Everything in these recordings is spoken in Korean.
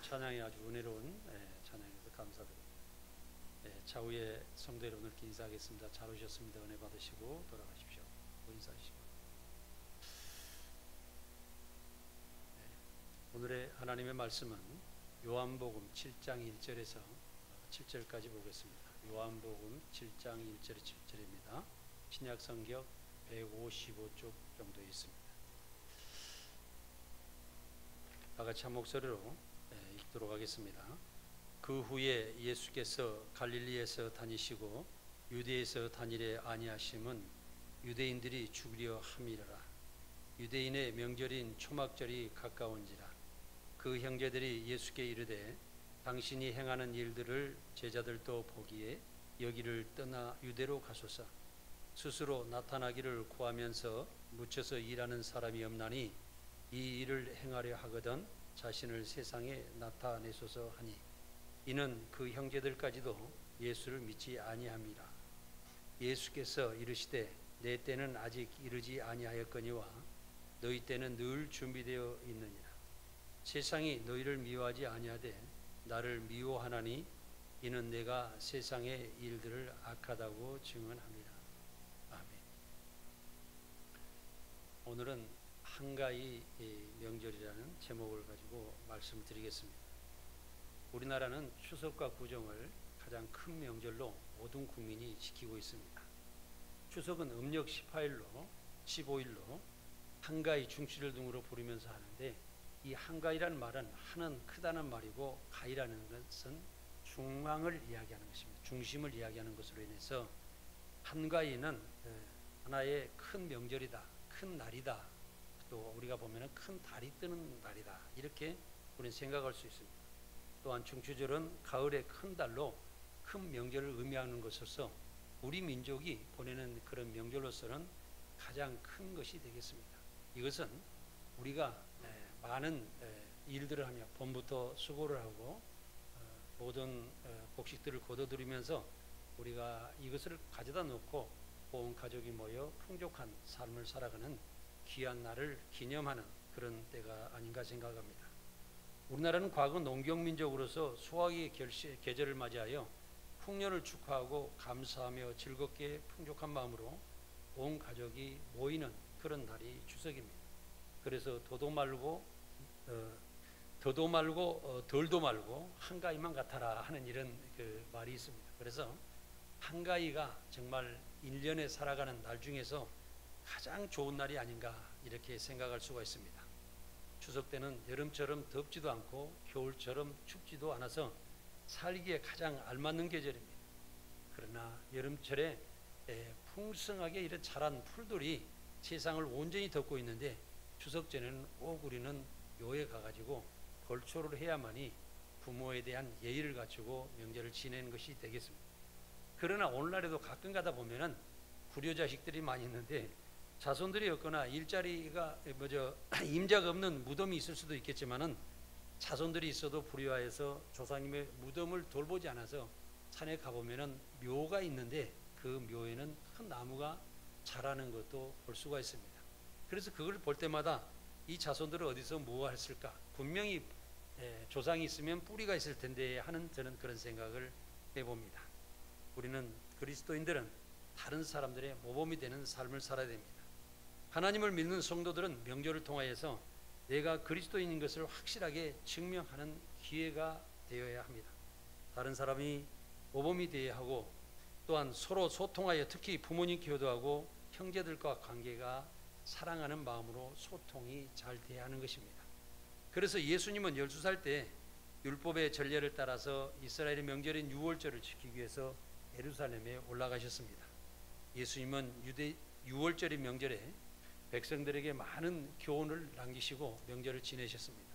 찬양이 아주 은혜로운 찬양에서 감사드립니다. 좌우의 성도 여러분들께 인사하겠습니다. 잘 오셨습니다. 은혜 받으시고 돌아가십시오. 인사하시고. 오늘의 하나님의 말씀은 요한복음 7장 1절에서 7절까지 보겠습니다. 요한복음 7장 1절에 7절입니다. 신약성경 155쪽 정도에 있습니다. 다같이 한 목소리로 읽도록 하겠습니다. 그 후에 예수께서 갈릴리에서 다니시고 유대에서 다니래 아니하심은 유대인들이 죽으려 함이라. 유대인의 명절인 초막절이 가까운지라. 그 형제들이 예수께 이르되 당신이 행하는 일들을 제자들도 보기에 여기를 떠나 유대로 가소서. 스스로 나타나기를 구하면서 묻혀서 일하는 사람이 없나니 이 일을 행하려 하거든 자신을 세상에 나타내소서 하니, 이는 그 형제들까지도 예수를 믿지 아니함이라. 예수께서 이르시되 내 때는 아직 이르지 아니하였거니와 너희 때는 늘 준비되어 있느니라. 세상이 너희를 미워하지 아니하되 나를 미워하나니 이는 내가 세상의 일들을 악하다고 증언함이라. 아멘. 오늘은 한가위 명절이라는 제목을 가지고 말씀드리겠습니다. 우리나라는 추석과 구정을 가장 큰 명절로 모든 국민이 지키고 있습니다. 추석은 음력 15일로 한가위 중치를 등으로 부르면서 하는데, 이 한가위라는 말은 하는 크다는 말이고 가위라는 것은 중앙을 이야기하는 것입니다. 중심을 이야기하는 것으로 인해서 한가위는 하나의 큰 명절이다, 큰 날이다, 또 우리가 보면은 큰 달이 뜨는 날이다, 이렇게 우리는 생각할 수 있습니다. 또한 중추절은 가을의 큰 달로 큰 명절을 의미하는 것으로서 우리 민족이 보내는 그런 명절로서는 가장 큰 것이 되겠습니다. 이것은 우리가 많은 일들을 하며 봄부터 수고를 하고 모든 곡식들을 거둬들이면서 우리가 이것을 가져다 놓고 온 가족이 모여 풍족한 삶을 살아가는 귀한 날을 기념하는 그런 때가 아닌가 생각합니다. 우리나라는 과거 농경민족으로서 수확의 계절을 맞이하여 풍년을 축하하고 감사하며 즐겁게 풍족한 마음으로 온 가족이 모이는 그런 날이 추석입니다. 그래서 더도 말고 덜도 말고 한가위만 같아라 하는 이런 그 말이 있습니다. 그래서 한가위가 정말 1년에 살아가는 날 중에서 가장 좋은 날이 아닌가 이렇게 생각할 수가 있습니다. 추석 때는 여름처럼 덥지도 않고 겨울처럼 춥지도 않아서 살기에 가장 알맞는 계절입니다. 그러나 여름철에 풍성하게 이런 자란 풀들이 세상을 온전히 덮고 있는데, 추석 전에는 꼭 우리는 묘에 가가지고 벌초를 해야만이 부모에 대한 예의를 갖추고 명절을 지내는 것이 되겠습니다. 그러나 오늘날에도 가끔 가다 보면은 불효자식들이 많이 있는데, 자손들이 없거나 일자리가 임자가 없는 무덤이 있을 수도 있겠지만은 자손들이 있어도 불효하여서 조상님의 무덤을 돌보지 않아서 산에 가보면은 묘가 있는데 그 묘에는 큰 나무가 자라는 것도 볼 수가 있습니다. 그래서 그걸 볼 때마다 이 자손들은 어디서 뭐 했을까? 분명히 조상이 있으면 뿌리가 있을 텐데 하는 저는 그런 생각을 해봅니다. 우리는 그리스도인들은 다른 사람들의 모범이 되는 삶을 살아야 됩니다. 하나님을 믿는 성도들은 명절을 통하여서 내가 그리스도인인 것을 확실하게 증명하는 기회가 되어야 합니다. 다른 사람이 모범이 되어야 하고, 또한 서로 소통하여 특히 부모님 기도하고 형제들과 관계가 사랑하는 마음으로 소통이 잘 돼야 하는 것입니다. 그래서 예수님은 12살 때 율법의 전례를 따라서 이스라엘의 명절인 유월절을 지키기 위해서 예루살렘에 올라가셨습니다. 예수님은 유월절의 명절에 백성들에게 많은 교훈을 남기시고 명절을 지내셨습니다.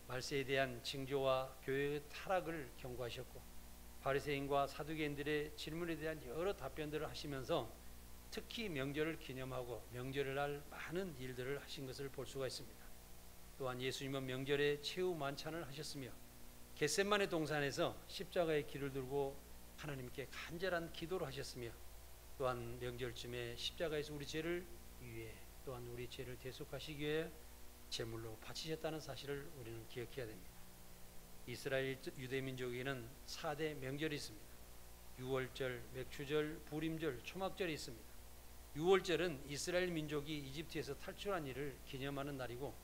말세에 대한 징조와 교회의 타락을 경고하셨고, 바리새인과 사두개인들의 질문에 대한 여러 답변들을 하시면서 특히 명절을 기념하고 명절을 할 많은 일들을 하신 것을 볼 수가 있습니다. 또한 예수님은 명절에 최후 만찬을 하셨으며 겟세마네 동산에서 십자가의 길을 들고 하나님께 간절한 기도를 하셨으며, 또한 명절쯤에 십자가에서 우리 죄를 위해 또한 우리 죄를 대속하시기 위해 제물로 바치셨다는 사실을 우리는 기억해야 됩니다. 이스라엘 유대 민족에는 4대 명절이 있습니다. 유월절, 맥추절, 부림절, 초막절이 있습니다. 유월절은 이스라엘 민족이 이집트에서 탈출한 일을 기념하는 날이고,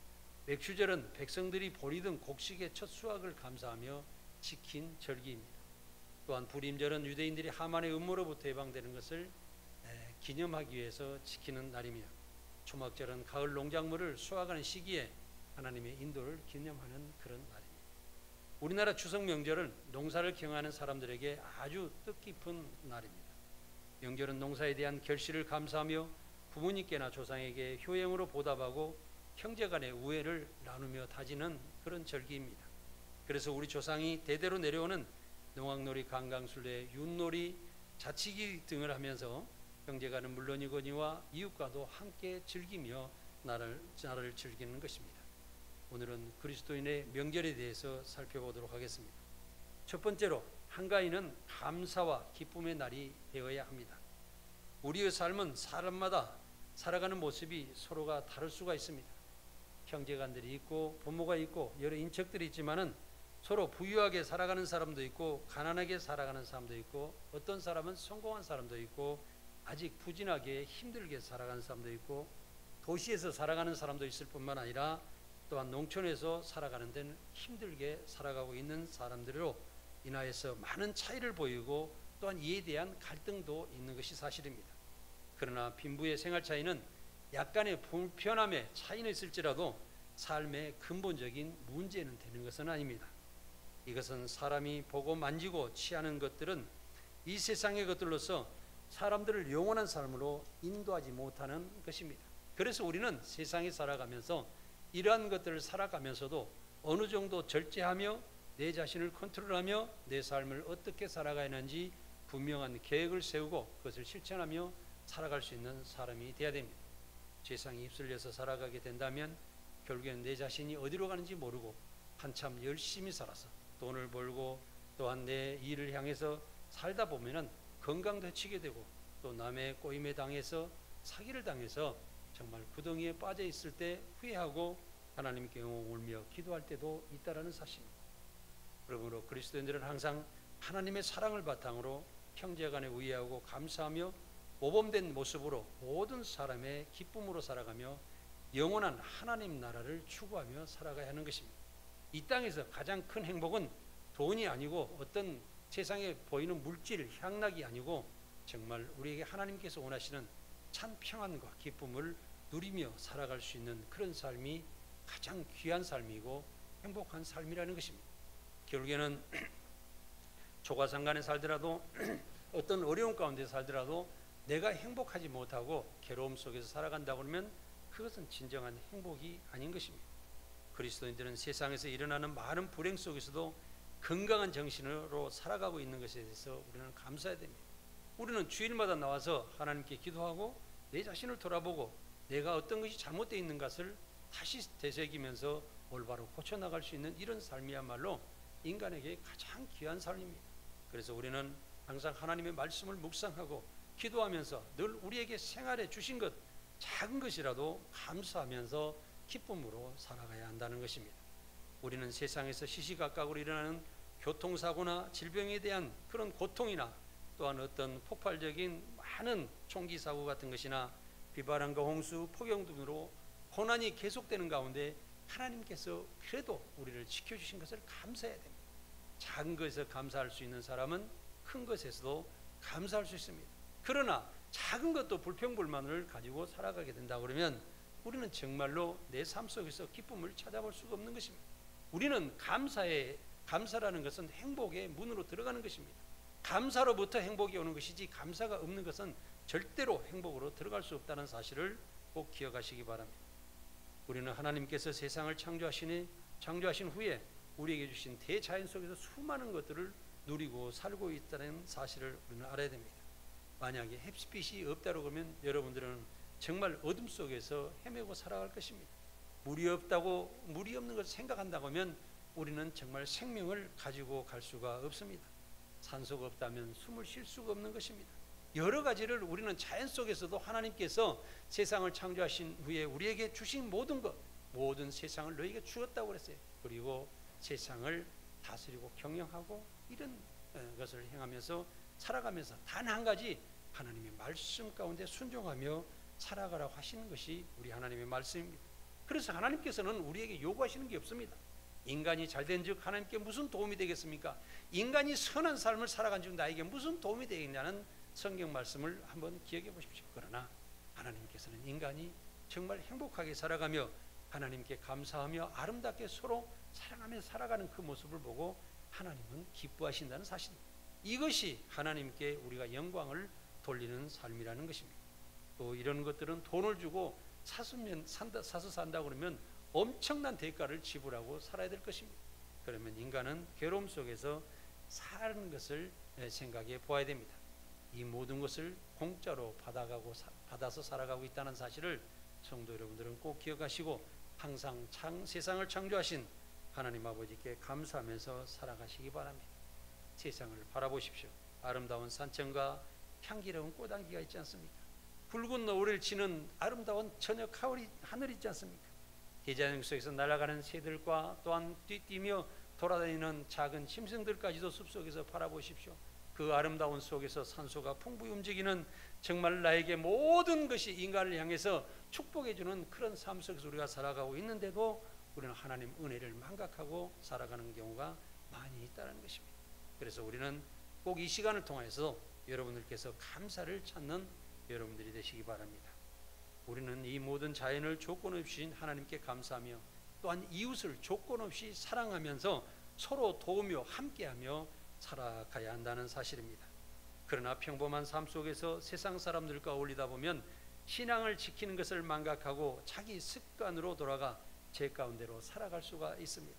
맥추절은 백성들이 보리등 곡식의 첫 수확을 감사하며 지킨 절기입니다. 또한 부림절은 유대인들이 하만의 음모로부터 해방되는 것을 기념하기 위해서 지키는 날이며, 초막절은 가을 농작물을 수확하는 시기에 하나님의 인도를 기념하는 그런 날입니다. 우리나라 추석 명절은 농사를 경영하는 사람들에게 아주 뜻깊은 날입니다. 명절은 농사에 대한 결실을 감사하며 부모님께나 조상에게 효행으로 보답하고 형제간의 우애를 나누며 다지는 그런 절기입니다. 그래서 우리 조상이 대대로 내려오는 농악놀이, 강강술래, 윷놀이, 자치기 등을 하면서 형제간은 물론이거니와 이웃과도 함께 즐기며 나를 즐기는 것입니다. 오늘은 그리스도인의 명절에 대해서 살펴보도록 하겠습니다. 첫 번째로, 한가위는 감사와 기쁨의 날이 되어야 합니다. 우리의 삶은 사람마다 살아가는 모습이 서로가 다를 수가 있습니다. 형제간들이 있고 부모가 있고 여러 인척들이 있지만은 서로 부유하게 살아가는 사람도 있고 가난하게 살아가는 사람도 있고, 어떤 사람은 성공한 사람도 있고 아직 부진하게 힘들게 살아가는 사람도 있고, 도시에서 살아가는 사람도 있을 뿐만 아니라 또한 농촌에서 살아가는 데는 힘들게 살아가고 있는 사람들로 인하여서 많은 차이를 보이고, 또한 이에 대한 갈등도 있는 것이 사실입니다. 그러나 빈부의 생활 차이는 약간의 불편함에 차이는 있을지라도 삶의 근본적인 문제는 되는 것은 아닙니다. 이것은 사람이 보고 만지고 취하는 것들은 이 세상의 것들로서 사람들을 영원한 삶으로 인도하지 못하는 것입니다. 그래서 우리는 세상에 살아가면서 이러한 것들을 살아가면서도 어느 정도 절제하며 내 자신을 컨트롤하며 내 삶을 어떻게 살아가야 하는지 분명한 계획을 세우고 그것을 실천하며 살아갈 수 있는 사람이 되어야 됩니다. 세상에 휩쓸려서 살아가게 된다면 결국에는 내 자신이 어디로 가는지 모르고 한참 열심히 살아서 돈을 벌고 또한 내 일을 향해서 살다 보면은 건강도 해치게 되고 또 남의 꼬임에 당해서 사기를 당해서 정말 구덩이에 빠져 있을 때 후회하고 하나님께 울며 기도할 때도 있다라는 사실입니다. 그러므로 그리스도인들은 항상 하나님의 사랑을 바탕으로 형제간에 우애하고 감사하며 모범된 모습으로 모든 사람의 기쁨으로 살아가며 영원한 하나님 나라를 추구하며 살아가야 하는 것입니다. 이 땅에서 가장 큰 행복은 돈이 아니고 어떤 세상에 보이는 물질, 향락이 아니고 정말 우리에게 하나님께서 원하시는 참 평안과 기쁨을 누리며 살아갈 수 있는 그런 삶이 가장 귀한 삶이고 행복한 삶이라는 것입니다. 결국에는 조가상간에 살더라도 어떤 어려움 가운데 살더라도 내가 행복하지 못하고 괴로움 속에서 살아간다고 그러면 그것은 진정한 행복이 아닌 것입니다. 그리스도인들은 세상에서 일어나는 많은 불행 속에서도 건강한 정신으로 살아가고 있는 것에 대해서 우리는 감사해야 됩니다. 우리는 주일마다 나와서 하나님께 기도하고 내 자신을 돌아보고 내가 어떤 것이 잘못되어 있는 것을 다시 되새기면서 올바로 고쳐나갈 수 있는 이런 삶이야말로 인간에게 가장 귀한 삶입니다. 그래서 우리는 항상 하나님의 말씀을 묵상하고 기도하면서 늘 우리에게 생활에 주신 것 작은 것이라도 감사하면서 기쁨으로 살아가야 한다는 것입니다. 우리는 세상에서 시시각각으로 일어나는 교통사고나 질병에 대한 그런 고통이나 또한 어떤 폭발적인 많은 총기 사고 같은 것이나 비바람과 홍수, 폭염 등으로 고난이 계속되는 가운데 하나님께서 그래도 우리를 지켜주신 것을 감사해야 됩니다. 작은 것에서 감사할 수 있는 사람은 큰 것에서도 감사할 수 있습니다. 그러나 작은 것도 불평불만을 가지고 살아가게 된다 그러면 우리는 정말로 내 삶 속에서 기쁨을 찾아볼 수가 없는 것입니다. 우리는 감사라는 것은 행복의 문으로 들어가는 것입니다. 감사로부터 행복이 오는 것이지 감사가 없는 것은 절대로 행복으로 들어갈 수 없다는 사실을 꼭 기억하시기 바랍니다. 우리는 하나님께서 세상을 창조하신 후에 우리에게 주신 대자연 속에서 수많은 것들을 누리고 살고 있다는 사실을 우리는 알아야 됩니다. 만약에 햇빛이 없다고 하면 여러분들은 정말 어둠 속에서 헤매고 살아갈 것입니다. 물이 없는 것을 생각한다고 하면 우리는 정말 생명을 가지고 갈 수가 없습니다. 산소가 없다면 숨을 쉴 수가 없는 것입니다. 여러 가지를 우리는 자연 속에서도 하나님께서 세상을 창조하신 후에 우리에게 주신 모든 세상을 너희에게 주었다고 그랬어요. 그리고 세상을 다스리고 경영하고 이런 것을 행하면서 살아가면서 단 한 가지 하나님의 말씀 가운데 순종하며 살아가라고 하시는 것이 우리 하나님의 말씀입니다. 그래서 하나님께서는 우리에게 요구하시는 게 없습니다. 인간이 잘된 즉 하나님께 무슨 도움이 되겠습니까? 인간이 선한 삶을 살아간 즉 나에게 무슨 도움이 되겠냐는 성경 말씀을 한번 기억해 보십시오. 그러나 하나님께서는 인간이 정말 행복하게 살아가며 하나님께 감사하며 아름답게 서로 사랑하며 살아가는 그 모습을 보고 하나님은 기뻐하신다는 사실입니다. 이것이 하나님께 우리가 영광을 돌리는 삶이라는 것입니다. 또 이런 것들은 돈을 주고 사서 산다 그러면 엄청난 대가를 지불하고 살아야 될 것입니다. 그러면 인간은 괴로움 속에서 사는 것을 생각해 보아야 됩니다. 이 모든 것을 공짜로 받아서 살아가고 있다는 사실을 성도 여러분들은 꼭 기억하시고 항상 세상을 창조하신 하나님 아버지께 감사하면서 살아가시기 바랍니다. 세상을 바라보십시오. 아름다운 산천과 향기로운 꽃향기가 있지 않습니까? 붉은 노을을 지는 아름다운 저녁 하늘 있지 않습니까? 대자연 속에서 날아가는 새들과 또한 뛰며 돌아다니는 작은 짐승들까지도 숲속에서 바라보십시오. 그 아름다운 속에서 산소가 풍부히 움직이는 정말 나에게 모든 것이 인간을 향해서 축복해주는 그런 삶 속에서 우리가 살아가고 있는데도 우리는 하나님 은혜를 망각하고 살아가는 경우가 많이 있다는 것입니다. 그래서 우리는 꼭 이 시간을 통해서 여러분들께서 감사를 찾는 여러분들이 되시기 바랍니다. 우리는 이 모든 자연을 조건 없이 하나님께 감사하며 또한 이웃을 조건 없이 사랑하면서 서로 도우며 함께하며 살아가야 한다는 사실입니다. 그러나 평범한 삶 속에서 세상 사람들과 어울리다 보면 신앙을 지키는 것을 망각하고 자기 습관으로 돌아가 제 가운데로 살아갈 수가 있습니다.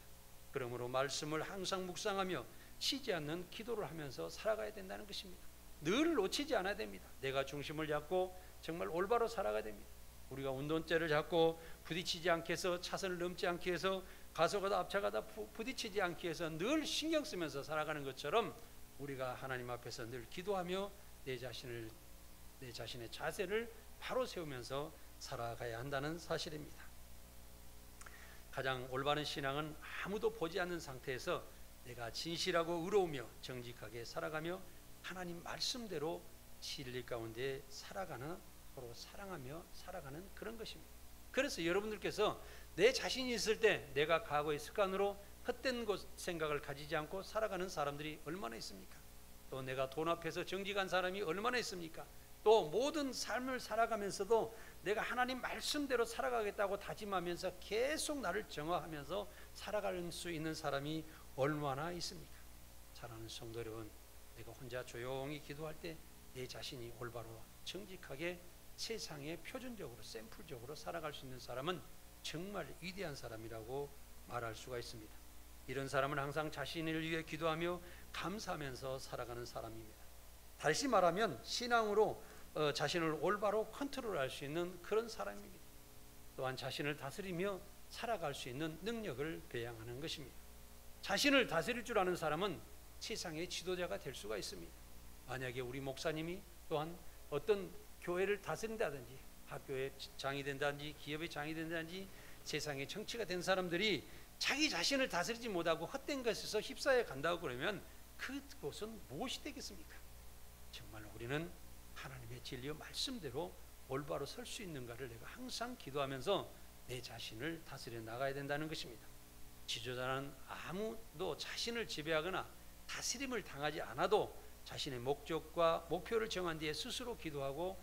그러므로 말씀을 항상 묵상하며 쉬지 않는 기도를 하면서 살아가야 된다는 것입니다. 늘 놓치지 않아야 됩니다. 내가 중심을 잡고 정말 올바로 살아가야 됩니다. 우리가 운동대를 잡고 부딪히지 않게 해서 차선을 넘지 않게 해서 가속하다 앞차가다 부딪히지 않게 해서 늘 신경 쓰면서 살아가는 것처럼 우리가 하나님 앞에서 늘 기도하며 내 자신의 자세를 바로 세우면서 살아가야 한다는 사실입니다. 가장 올바른 신앙은 아무도 보지 않는 상태에서 내가 진실하고 의로우며 정직하게 살아가며 하나님 말씀대로 진리 가운데 살아가는, 서로 사랑하며 살아가는 그런 것입니다. 그래서 여러분들께서 내 자신이 있을 때 내가 과거의 습관으로 헛된 생각을 가지지 않고 살아가는 사람들이 얼마나 있습니까? 또 내가 돈 앞에서 정직한 사람이 얼마나 있습니까? 또 모든 삶을 살아가면서도 내가 하나님 말씀대로 살아가겠다고 다짐하면서 계속 나를 정화하면서 살아갈 수 있는 사람이 얼마나 있습니까? 사랑하는 성도 여러분, 내가 혼자 조용히 기도할 때 내 자신이 올바로 정직하게 세상에 표준적으로 샘플적으로 살아갈 수 있는 사람은 정말 위대한 사람이라고 말할 수가 있습니다. 이런 사람은 항상 자신을 위해 기도하며 감사하면서 살아가는 사람입니다. 다시 말하면 신앙으로 자신을 올바로 컨트롤할 수 있는 그런 사람입니다. 또한 자신을 다스리며 살아갈 수 있는 능력을 배양하는 것입니다. 자신을 다스릴 줄 아는 사람은 세상의 지도자가 될 수가 있습니다. 만약에 우리 목사님이 또한 어떤 교회를 다스린다든지 학교의 장이 된다든지 기업의 장이 된다든지 세상의 정치가 된 사람들이 자기 자신을 다스리지 못하고 헛된 것에서 휩싸여 간다고 그러면 그것은 무엇이 되겠습니까? 정말 우리는 하나님의 진리와 말씀대로 올바로 설 수 있는가를 내가 항상 기도하면서 내 자신을 다스려 나가야 된다는 것입니다. 지도자는 아무도 자신을 지배하거나 다스림을 당하지 않아도 자신의 목적과 목표를 정한 뒤에 스스로 기도하고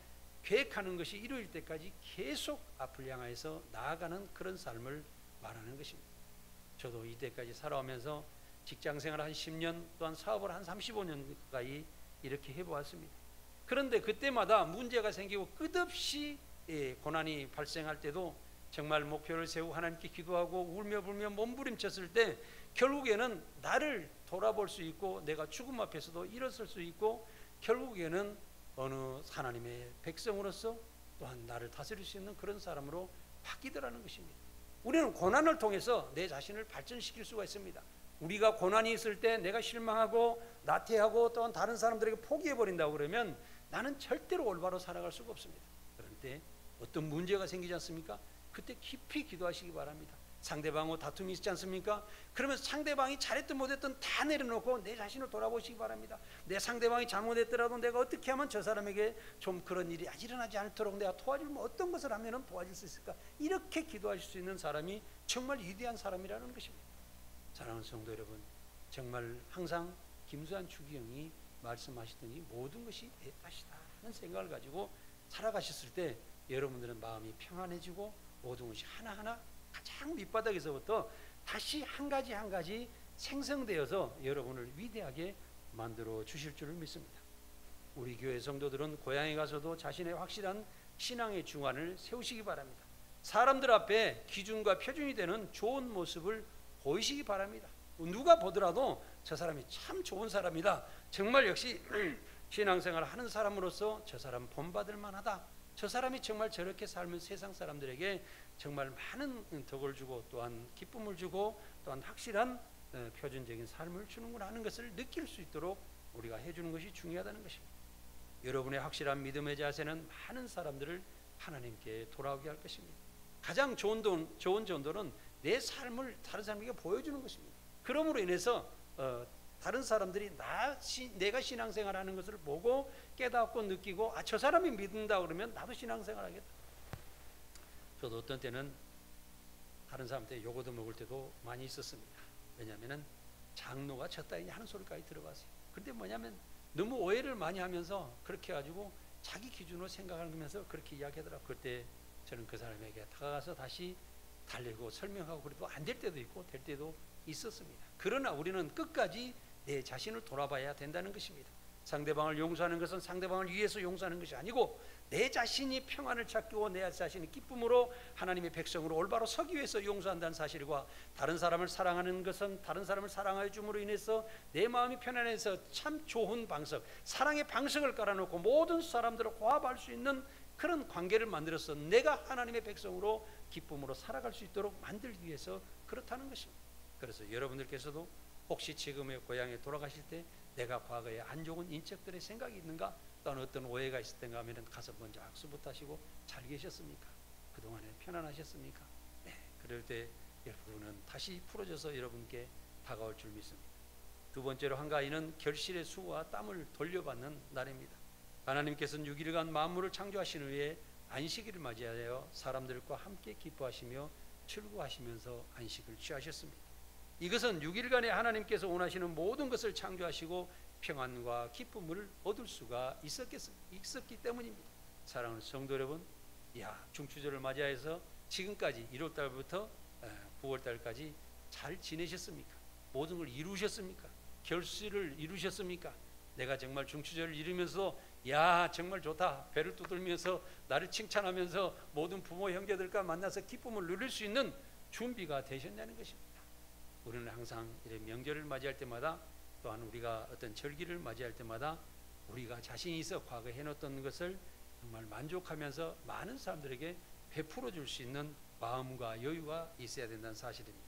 계획하는 것이 이루어질 때까지 계속 앞을 향해서 나아가는 그런 삶을 말하는 것입니다. 저도 이때까지 살아오면서 직장생활 한 10년 또한 사업을 한 35년 가까이 이렇게 해보았습니다. 그런데 그때마다 문제가 생기고 끝없이 고난이 발생할 때도 정말 목표를 세우고 하나님께 기도하고 울며 불며 몸부림쳤을 때 결국에는 나를 돌아볼 수 있고 내가 죽음 앞에서도 일어설 수 있고 결국에는 어느 하나님의 백성으로서 또한 나를 다스릴 수 있는 그런 사람으로 바뀌더라는 것입니다. 우리는 고난을 통해서 내 자신을 발전시킬 수가 있습니다. 우리가 고난이 있을 때 내가 실망하고 나태하고 또한 다른 사람들에게 포기해버린다고 그러면 나는 절대로 올바로 살아갈 수가 없습니다. 그런데 어떤 문제가 생기지 않습니까? 그때 깊이 기도하시기 바랍니다. 상대방하고 다툼이 있지 않습니까? 그러면 상대방이 잘했든 못했든 다 내려놓고 내 자신을 돌아보시기 바랍니다. 내 상대방이 잘못했더라도 내가 어떻게 하면 저 사람에게 좀 그런 일이 일어나지 않도록 내가 도와주면 어떤 것을 하면 도와줄 수 있을까? 이렇게 기도하실 수 있는 사람이 정말 위대한 사람이라는 것입니다. 사랑하는 성도 여러분, 정말 항상 김수환 추기경이 말씀하시더니 모든 것이 내 탓이다 하는 생각을 가지고 살아가셨을 때 여러분들은 마음이 평안해지고 모든 것이 하나하나 가장 밑바닥에서부터 다시 한 가지 한 가지 생성되어서 여러분을 위대하게 만들어 주실 줄을 믿습니다. 우리 교회 성도들은 고향에 가서도 자신의 확실한 신앙의 중환을 세우시기 바랍니다. 사람들 앞에 기준과 표준이 되는 좋은 모습을 보이시기 바랍니다. 누가 보더라도 저 사람이 참 좋은 사람이다, 정말 역시 신앙생활을 하는 사람으로서 저 사람 본받을 만하다, 저 사람이 정말 저렇게 살면 세상 사람들에게 정말 많은 덕을 주고 또한 기쁨을 주고 또한 확실한 표준적인 삶을 주는구나 하는 것을 느낄 수 있도록 우리가 해주는 것이 중요하다는 것입니다. 여러분의 확실한 믿음의 자세는 많은 사람들을 하나님께 돌아오게 할 것입니다. 가장 좋은 전도는 내 삶을 다른 사람에게 보여주는 것입니다. 그러므로 인해서 다른 사람들이 내가 신앙생활하는 것을 보고 깨닫고 느끼고 저 사람이 믿는다 그러면 나도 신앙생활하겠다. 저도 어떤 때는 다른 사람한테 요거도 먹을 때도 많이 있었습니다. 왜냐하면 장로가 쳤다니 하는 소리까지 들어봤어요. 근데 뭐냐면 너무 오해를 많이 하면서 그렇게 해가지고 자기 기준으로 생각하면서 그렇게 이야기하더라고요. 그때 저는 그 사람에게 다가가서 다시 달래고 설명하고 그래도 안 될 때도 있고 될 때도 있었습니다. 그러나 우리는 끝까지 내 자신을 돌아봐야 된다는 것입니다. 상대방을 용서하는 것은 상대방을 위해서 용서하는 것이 아니고 내 자신이 평안을 찾고 내 자신이 기쁨으로 하나님의 백성으로 올바로 서기 위해서 용서한다는 사실과 다른 사람을 사랑하는 것은 다른 사람을 사랑하여 줌으로 인해서 내 마음이 편안해서 참 좋은 방석, 사랑의 방석을 깔아놓고 모든 사람들을 화합할 수 있는 그런 관계를 만들어서 내가 하나님의 백성으로 기쁨으로 살아갈 수 있도록 만들기 위해서 그렇다는 것입니다. 그래서 여러분들께서도 혹시 지금의 고향에 돌아가실 때 내가 과거에 안 좋은 인척들의 생각이 있는가, 또는 어떤 오해가 있었던가 하면 가서 먼저 악수부터 하시고 잘 계셨습니까? 그동안에 편안하셨습니까? 네, 그럴 때 여러분은 다시 풀어져서 여러분께 다가올 줄 믿습니다. 두 번째로 한가위는 결실의 수고와 땀을 돌려받는 날입니다. 하나님께서는 6일간 만물을 창조하신 후에 안식일을 맞이하여 사람들과 함께 기뻐하시며 즐거워하시면서 안식을 취하셨습니다. 이것은 6일간에 하나님께서 원하시는 모든 것을 창조하시고 평안과 기쁨을 얻을 수가 있었기 때문입니다. 사랑하는 성도 여러분, 중추절을 맞이해서 지금까지 1월달부터 9월달까지 잘 지내셨습니까? 모든 걸 이루셨습니까? 결실을 이루셨습니까? 내가 정말 중추절을 이루면서 정말 좋다, 배를 두들면서 나를 칭찬하면서 모든 부모 형제들과 만나서 기쁨을 누릴 수 있는 준비가 되셨냐는 것입니다. 우리는 항상 이런 명절을 맞이할 때마다 또한 우리가 어떤 절기를 맞이할 때마다 우리가 자신이 있어 과거에 해놓았던 것을 정말 만족하면서 많은 사람들에게 베풀어 줄 수 있는 마음과 여유가 있어야 된다는 사실입니다.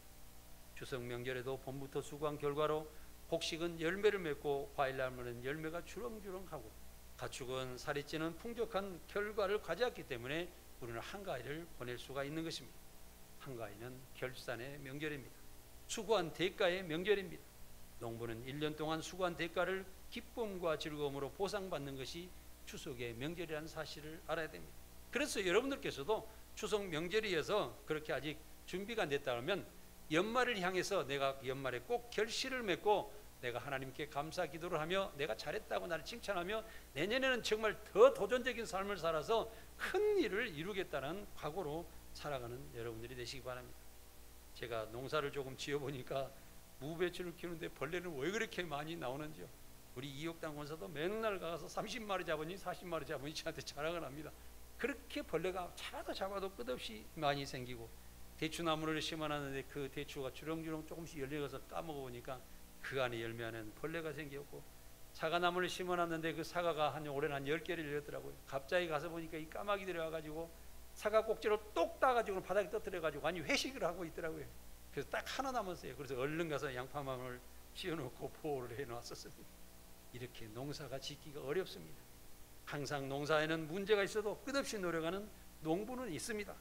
추석 명절에도 봄부터 수고한 결과로 곡식은 열매를 맺고 과일나무는 열매가 주렁주렁하고 가축은 살이 찌는 풍족한 결과를 가져왔기 때문에 우리는 한가위를 보낼 수가 있는 것입니다. 한가위는 결산의 명절입니다. 수고한 대가의 명절입니다. 농부는 1년 동안 수고한 대가를 기쁨과 즐거움으로 보상받는 것이 추석의 명절이라는 사실을 알아야 됩니다. 그래서 여러분들께서도 추석 명절이어서 그렇게 아직 준비가 안 됐다 하면 연말을 향해서 내가 연말에 꼭 결실을 맺고 내가 하나님께 감사 기도를 하며 내가 잘했다고 나를 칭찬하며 내년에는 정말 더 도전적인 삶을 살아서 큰 일을 이루겠다는 각오로 살아가는 여러분들이 되시기 바랍니다. 제가 농사를 조금 지어보니까 무배추를 키우는데 벌레는 왜 그렇게 많이 나오는지요. 우리 이옥당 원사도 맨날 가서 30마리 잡으니 40마리 잡으니 저한테 자랑을 합니다. 그렇게 벌레가 잡아도 끝없이 많이 생기고, 대추나무를 심어놨는데 그 대추가 주렁주렁 조금씩 열려서 까먹어보니까 그 안에 열매 안에는 벌레가 생겼고, 사과나무를 심어놨는데 그 사과가 올해는 한 10개를 열렸더라고요. 갑자기 가서 보니까 이 까마귀 들어와가지고 사과 꼭지로 똑 따가지고 바닥에 떨어뜨려가지고 아니 회식을 하고 있더라고요. 그래서 딱 하나 남았어요. 그래서 얼른 가서 양파망을 씌워놓고 보호를 해놨었습니다. 이렇게 농사가 짓기가 어렵습니다. 항상 농사에는 문제가 있어도 끝없이 노력하는 농부는 있습니다.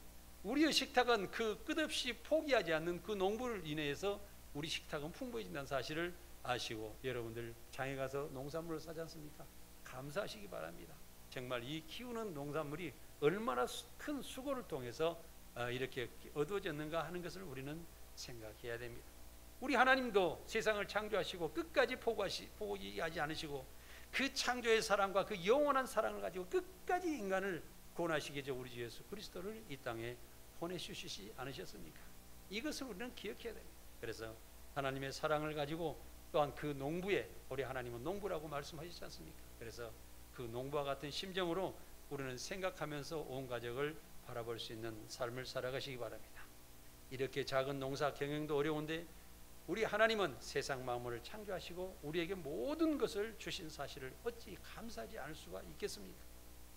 우리의 식탁은 그 끝없이 포기하지 않는 그 농부를 인해서 우리 식탁은 풍부해진다는 사실을 아시고, 여러분들 장에 가서 농산물을 사지 않습니까? 감사하시기 바랍니다. 정말 이 키우는 농산물이 얼마나 큰 수고를 통해서 이렇게 얻어졌는가 하는 것을 우리는 생각해야 됩니다. 우리 하나님도 세상을 창조하시고 끝까지 포기하지 않으시고 그 창조의 사랑과 그 영원한 사랑을 가지고 끝까지 인간을 구원하시기 위해서 우리 주 예수 그리스도를 이 땅에 보내주시지 않으셨습니까? 이것을 우리는 기억해야 됩니다. 그래서 하나님의 사랑을 가지고 또한 그 농부에, 우리 하나님은 농부라고 말씀하시지 않습니까? 그래서 그 농부와 같은 심정으로 우리는 생각하면서 온 가족을 바라볼 수 있는 삶을 살아가시기 바랍니다. 이렇게 작은 농사 경영도 어려운데 우리 하나님은 세상 만물을 창조하시고 우리에게 모든 것을 주신 사실을 어찌 감사하지 않을 수가 있겠습니까?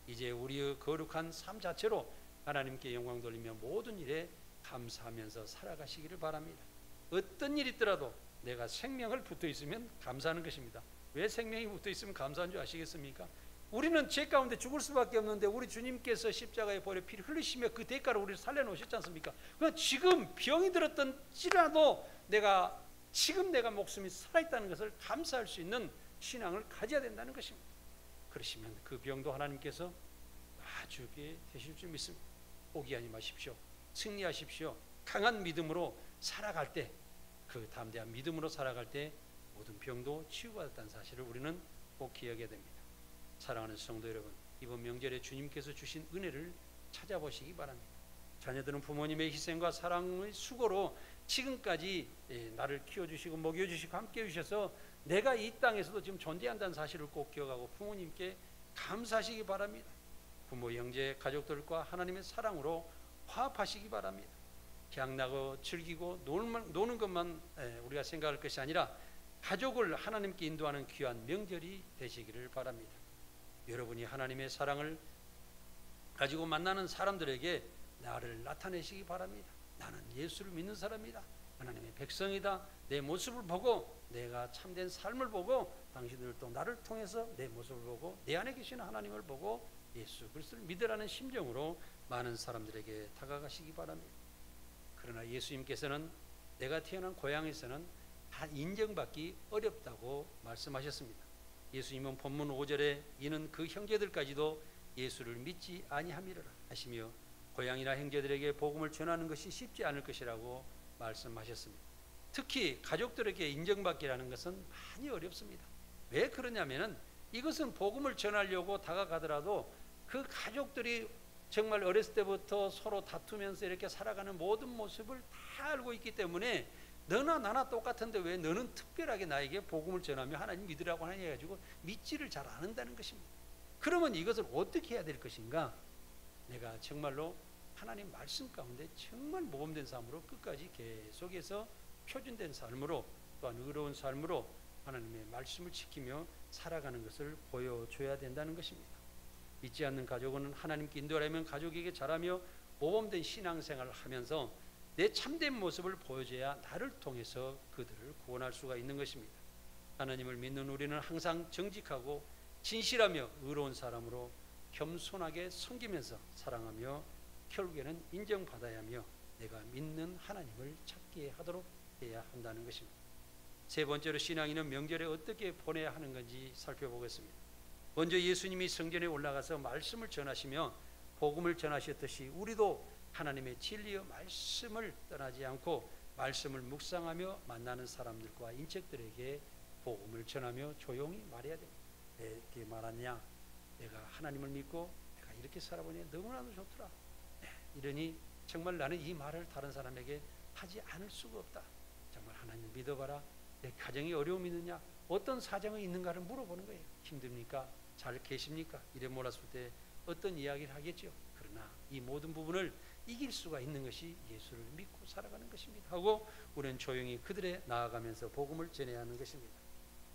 이제 우리의 거룩한 삶 자체로 하나님께 영광 돌리며 모든 일에 감사하면서 살아가시기를 바랍니다. 어떤 일이 있더라도 내가 생명을 붙어 있으면 감사하는 것입니다. 왜 생명이 붙어 있으면 감사한 줄 아시겠습니까? 우리는 죄 가운데 죽을 수밖에 없는데 우리 주님께서 십자가에 보혈 피를 흘리시며 그 대가로 우리를 살려놓으셨지 않습니까? 그러니까 지금 병이 들었던지라도 지금 내가 목숨이 살아있다는 것을 감사할 수 있는 신앙을 가져야 된다는 것입니다. 그러시면 그 병도 하나님께서 놔주게 되실 줄 믿습니다. 포기하지 마십시오. 승리하십시오. 강한 믿음으로 살아갈 때, 그 담대한 믿음으로 살아갈 때 모든 병도 치유받았다는 사실을 우리는 꼭 기억해야 됩니다. 사랑하는 성도 여러분, 이번 명절에 주님께서 주신 은혜를 찾아보시기 바랍니다. 자녀들은 부모님의 희생과 사랑의 수고로 지금까지 나를 키워주시고 먹여주시고 함께 해주셔서 내가 이 땅에서도 지금 존재한다는 사실을 꼭 기억하고 부모님께 감사하시기 바랍니다. 부모, 형제, 가족들과 하나님의 사랑으로 화합하시기 바랍니다. 향나고 즐기고 노는 것만 우리가 생각할 것이 아니라 가족을 하나님께 인도하는 귀한 명절이 되시기를 바랍니다. 여러분이 하나님의 사랑을 가지고 만나는 사람들에게 나를 나타내시기 바랍니다. 나는 예수를 믿는 사람이다. 하나님의 백성이다. 내 모습을 보고, 내가 참된 삶을 보고, 당신들도 나를 통해서 내 모습을 보고 내 안에 계시는 하나님을 보고 예수 그리스도를 믿으라는 심정으로 많은 사람들에게 다가가시기 바랍니다. 그러나 예수님께서는 내가 태어난 고향에서는 다 인정받기 어렵다고 말씀하셨습니다. 예수님은 본문 5절에 이는 그 형제들까지도 예수를 믿지 아니함이로라 하시며 고향이나 형제들에게 복음을 전하는 것이 쉽지 않을 것이라고 말씀하셨습니다. 특히 가족들에게 인정받기라는 것은 많이 어렵습니다. 왜 그러냐면은 이것은 복음을 전하려고 다가가더라도 그 가족들이 정말 어렸을 때부터 서로 다투면서 이렇게 살아가는 모든 모습을 다 알고 있기 때문에 너나 나나 똑같은데 왜 너는 특별하게 나에게 복음을 전하며 하나님 믿으라고 하냐 해가지고 믿지를 잘 않는다는 것입니다. 그러면 이것을 어떻게 해야 될 것인가? 내가 정말로 하나님 말씀 가운데 정말 모범된 삶으로 끝까지 계속해서 표준된 삶으로 또한 의로운 삶으로 하나님의 말씀을 지키며 살아가는 것을 보여줘야 된다는 것입니다. 믿지 않는 가족은 하나님께 인도하려면 가족에게 잘하며 모범된 신앙생활을 하면서 내 참된 모습을 보여줘야 나를 통해서 그들을 구원할 수가 있는 것입니다. 하나님을 믿는 우리는 항상 정직하고 진실하며 의로운 사람으로 겸손하게 섬기면서 사랑하며 결국에는 인정받아야 하며 내가 믿는 하나님을 찾게 하도록 해야 한다는 것입니다. 세 번째로 신앙인은 명절에 어떻게 보내야 하는 건지 살펴보겠습니다. 먼저 예수님이 성전에 올라가서 말씀을 전하시며 복음을 전하셨듯이 우리도 하나님의 진리의 말씀을 떠나지 않고 말씀을 묵상하며 만나는 사람들과 인척들에게 복음을 전하며 조용히 말해야 됩니다. 이렇게 말하냐? 내가 하나님을 믿고 내가 이렇게 살아보니 너무나도 좋더라. 이러니 정말 나는 이 말을 다른 사람에게 하지 않을 수가 없다. 정말 하나님을 믿어봐라. 내 가정이 어려움이 있느냐? 어떤 사정이 있는가를 물어보는 거예요. 힘듭니까? 잘 계십니까? 이래 몰았을 때 어떤 이야기를 하겠죠. 그러나 이 모든 부분을 이길 수가 있는 것이 예수를 믿고 살아가는 것입니다 하고 우리는 조용히 그들에 나아가면서 복음을 전해야 하는 것입니다.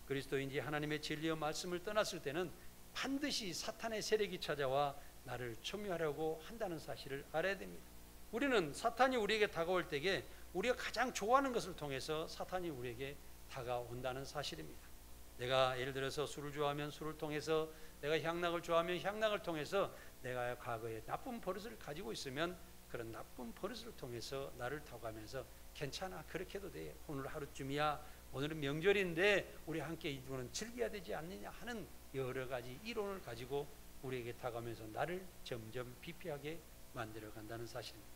그리스도인지 하나님의 진리의 말씀을 떠났을 때는 반드시 사탄의 세력이 찾아와 나를 점유하려고 한다는 사실을 알아야 됩니다. 우리는 사탄이 우리에게 다가올 때에 우리가 가장 좋아하는 것을 통해서 사탄이 우리에게 다가온다는 사실입니다. 내가 예를 들어서 술을 좋아하면 술을 통해서, 내가 향락을 좋아하면 향락을 통해서, 내가 과거에 나쁜 버릇을 가지고 있으면 그런 나쁜 버릇을 통해서 나를 타고가면서 괜찮아, 그렇게 해도 돼, 오늘 하루쯤이야, 오늘은 명절인데 우리 함께 이거는 즐겨야 되지 않느냐 하는 여러 가지 이론을 가지고 우리에게 다가오면서 나를 점점 비피하게 만들어 간다는 사실입니다.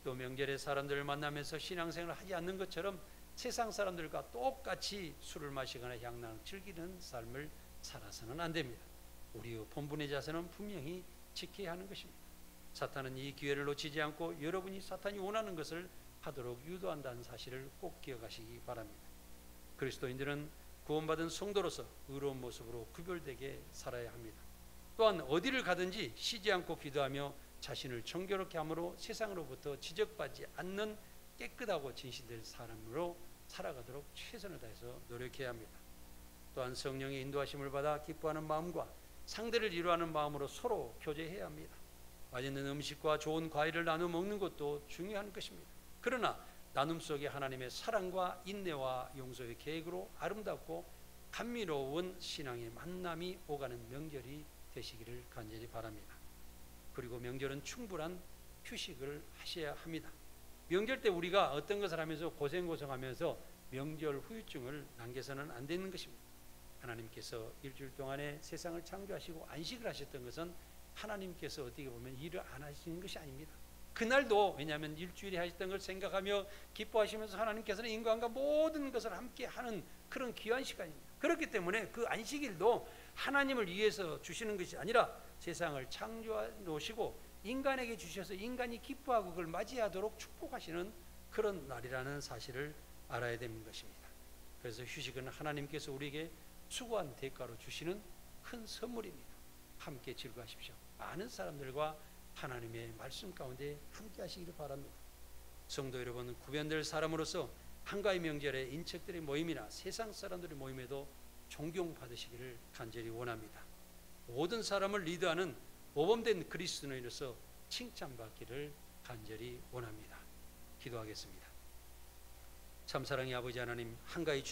또 명절에 사람들을 만나면서 신앙생활을 하지 않는 것처럼 세상 사람들과 똑같이 술을 마시거나 향락을 즐기는 삶을 살아서는 안 됩니다. 우리의 본분의 자세는 분명히 지켜야 하는 것입니다. 사탄은 이 기회를 놓치지 않고 여러분이 사탄이 원하는 것을 하도록 유도한다는 사실을 꼭 기억하시기 바랍니다. 그리스도인들은 구원받은 성도로서 의로운 모습으로 구별되게 살아야 합니다. 또한 어디를 가든지 쉬지 않고 기도하며 자신을 정결하게 함으로 세상으로부터 지적받지 않는 깨끗하고 진실된 사람으로 살아가도록 최선을 다해서 노력해야 합니다. 또한 성령의 인도하심을 받아 기뻐하는 마음과 상대를 이루하는 마음으로 서로 교제해야 합니다. 맛있는 음식과 좋은 과일을 나눠 먹는 것도 중요한 것입니다. 그러나 나눔 속에 하나님의 사랑과 인내와 용서의 계획으로 아름답고 감미로운 신앙의 만남이 오가는 명절이 되시기를 간절히 바랍니다. 그리고 명절은 충분한 휴식을 하셔야 합니다. 명절 때 우리가 어떤 것을 하면서 고생하면서 명절 후유증을 남겨서는 안 되는 것입니다. 하나님께서 일주일 동안에 세상을 창조하시고 안식을 하셨던 것은 하나님께서 어떻게 보면 일을 안 하시는 것이 아닙니다. 그날도, 왜냐하면 일주일에 하셨던 걸 생각하며 기뻐하시면서 하나님께서는 인간과 모든 것을 함께 하는 그런 귀한 시간입니다. 그렇기 때문에 그 안식일도 하나님을 위해서 주시는 것이 아니라 세상을 창조해 놓으시고 인간에게 주셔서 인간이 기뻐하고 그걸 맞이하도록 축복하시는 그런 날이라는 사실을 알아야 되는 것입니다. 그래서 휴식은 하나님께서 우리에게 수고한 대가로 주시는 큰 선물입니다. 함께 즐거워하십시오. 많은 사람들과 하나님의 말씀 가운데 함께 하시기를 바랍니다. 성도 여러분, 구별될 사람으로서 한가위 명절에 인척들의 모임이나 세상 사람들의 모임에도 존경받으시기를 간절히 원합니다. 모든 사람을 리드하는 모범된 그리스도인으로서 칭찬받기를 간절히 원합니다. 기도하겠습니다. 참사랑의 아버지 하나님, 한가위